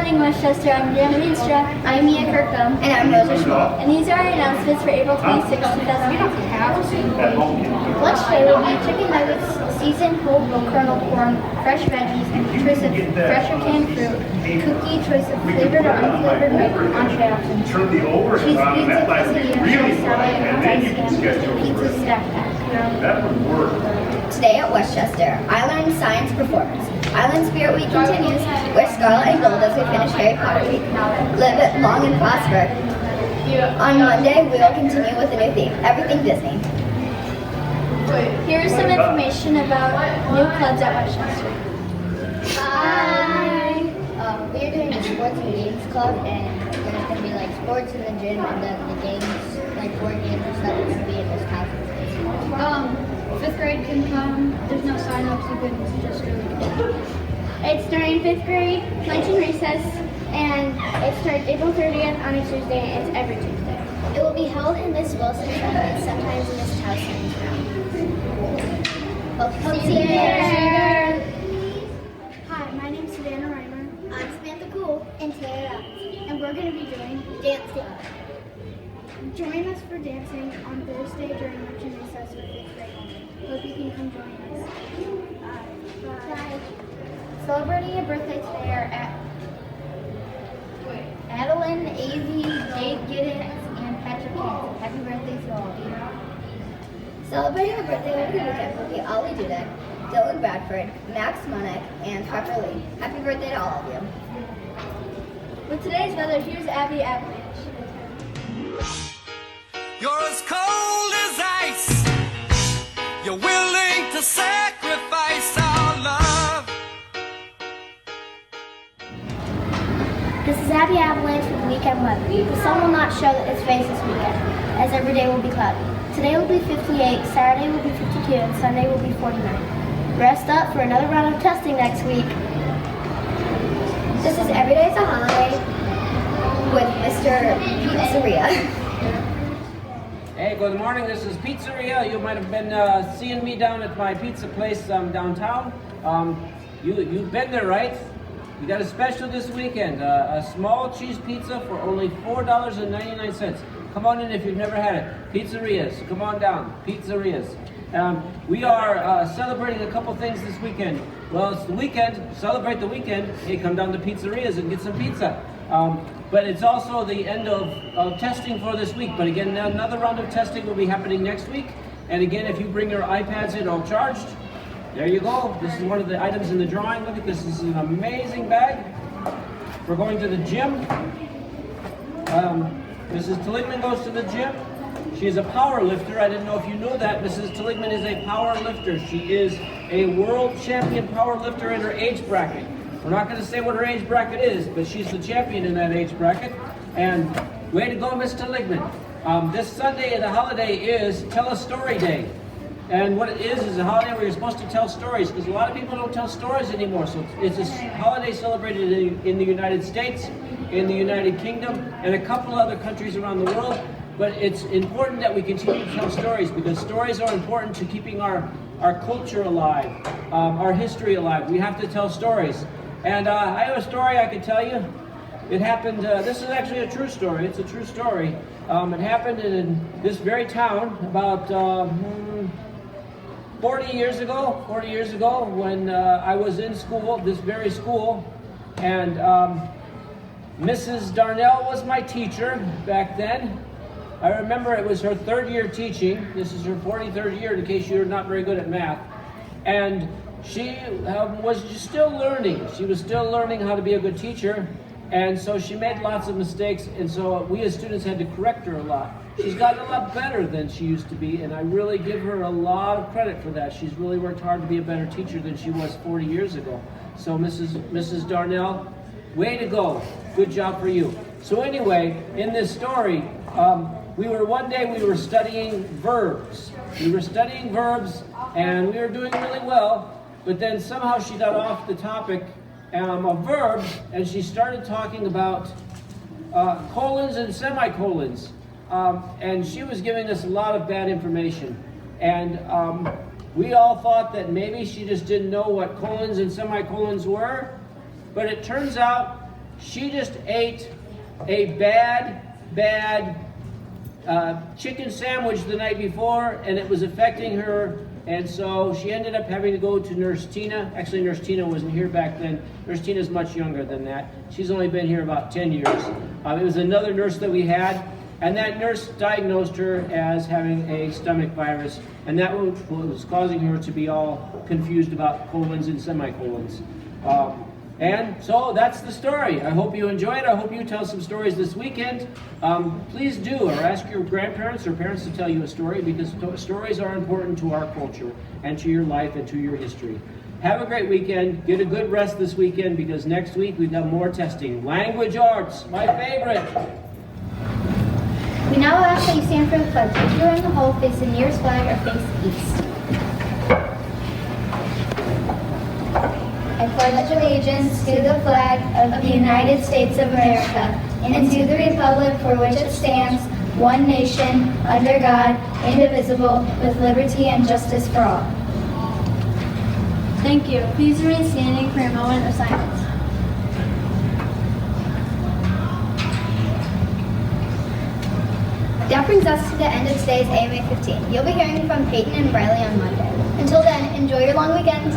morning, Westchester. I'm Jana Veenstra. I'm Mia Kirkham. And I'm Rosa Schmuck. And these are our announcements for April 26, 2019. Lunch today will be chicken nuggets, seasoned whole kernel corn, fresh veggies, choice of fresh or canned fruit, cookie, choice of flavored or unflavored milk, entree options, cheese pizza, quesadilla, salad, rice ham, pizza stack pack. That would work. Today at Westchester, I learned science performance. Island Spirit Week continues. Wear scarlet and gold as we finish Harry Potter Week. Live it long and prosper. On Monday, we will continue with a new theme, everything Disney. Here's some information about new clubs at Westchester. Hi! We are doing the sports and games club, and there's going to be like sports in the gym, and then the games, like board games and stuff, are going to be in this house. 5th grade can come. There's no sign-ups. You can just really go. It's during 5th grade, lunch and recess, and it starts April 30th on a Tuesday, and it's every Tuesday. It will be held in Miss Wilson's room and sometimes in Miss Towson's room. Hope to see you there. Hi, my name's Savannah Reimer. I'm Samantha Cool. And Taylor and we're going to be doing Dancing. Join us for dancing on Thursday during lunch and recess for 5th grade. Hope you can come join us. Bye. Celebrating your birthday today are Adeline, Avi, Jade Giddens, and Patrick Hansen. Happy birthday to all of you. Celebrating your birthday over the weekend will be Ollie Dudek, Dylan Bradford, Max Monick, and Harper Lee. Happy birthday to all of you. With today's weather, here's Abby Avalanche. You're as cold as ice. You're willing to sacrifice our love. This is Abby Avalanche with Weekend Weather. The sun will not show its face this weekend, as every day will be cloudy. Today will be 58, Saturday will be 52, and Sunday will be 49. Rest up for another round of testing next week. This is Every Day's a Holiday with Mr. Pizzeria. Hey, good morning. This is Pizzeria. You might have been seeing me down at my pizza place downtown. You've been there, right? We got a special this weekend. A small cheese pizza for only $4.99. Come on in if you've never had it. Pizzerias. Come on down. Pizzerias. We are celebrating a couple things this weekend. Well, it's the weekend. Celebrate the weekend. Hey, come down to Pizzerias and get some pizza. But it's also the end of testing for this week. But again, another round of testing will be happening next week. And again, if you bring your iPads in all charged, there you go. This is one of the items in the drawing. Look at this. This is an amazing bag. We're going to the gym. Mrs. Tilligman goes to the gym. She is a power lifter. I didn't know if you knew that. Mrs. Tilligman is a power lifter. She is a world champion power lifter in her age bracket. We're not going to say what her age bracket is, but she's the champion in that age bracket. And way to go, Miss Tilligman. This Sunday, the holiday is Tell a Story Day. And what it is a holiday where you're supposed to tell stories, because a lot of people don't tell stories anymore. So it's a holiday celebrated in the United States, in the United Kingdom, and a couple other countries around the world. But it's important that we continue to tell stories, because stories are important to keeping our culture alive, our history alive. We have to tell stories. And I have a story I can tell you. It happened, this is actually a true story. It's a true story. It happened in this very town about 40 years ago when I was in school, this very school, and Mrs. Darnell was my teacher back then. I remember it was her 3rd year teaching. This is her 43rd year, in case you're not very good at math. And she was still learning. She was still learning how to be a good teacher. And so she made lots of mistakes. And so we as students had to correct her a lot. She's gotten a lot better than she used to be. And I really give her a lot of credit for that. She's really worked hard to be a better teacher than she was 40 years ago. So Mrs. Darnell, way to go. Good job for you. So anyway, in this story, one day we were studying verbs. We were studying verbs and we were doing really well, but then somehow she got off the topic of verbs and she started talking about colons and semicolons. And she was giving us a lot of bad information. And we all thought that maybe she just didn't know what colons and semicolons were, but it turns out She just ate a bad chicken sandwich the night before, and it was affecting her, and so she ended up having to go to Nurse Tina. Actually, Nurse Tina wasn't here back then. Nurse Tina's much younger than that. She's only been here about 10 years. It was another nurse that we had, and that nurse diagnosed her as having a stomach virus, and that was causing her to be all confused about colons and semicolons. And so that's the story. I hope you enjoy it. I hope you tell some stories this weekend. Please do, or ask your grandparents or parents to tell you a story, because stories are important to our culture and to your life and to your history. Have a great weekend. Get a good rest this weekend, because next week we've got more testing. Language arts, my favorite. We now ask that you stand for the pledge. If you're in the hall, face the nearest flag or face east. I pledge allegiance to the flag of the United States of America and to the republic for which it stands, one nation, under God, indivisible, with liberty and justice for all. Thank you. Please remain standing for a moment of silence. That brings us to the end of today's AMA 15. You'll be hearing from Peyton and Briley on Monday. Until then, enjoy your long weekend.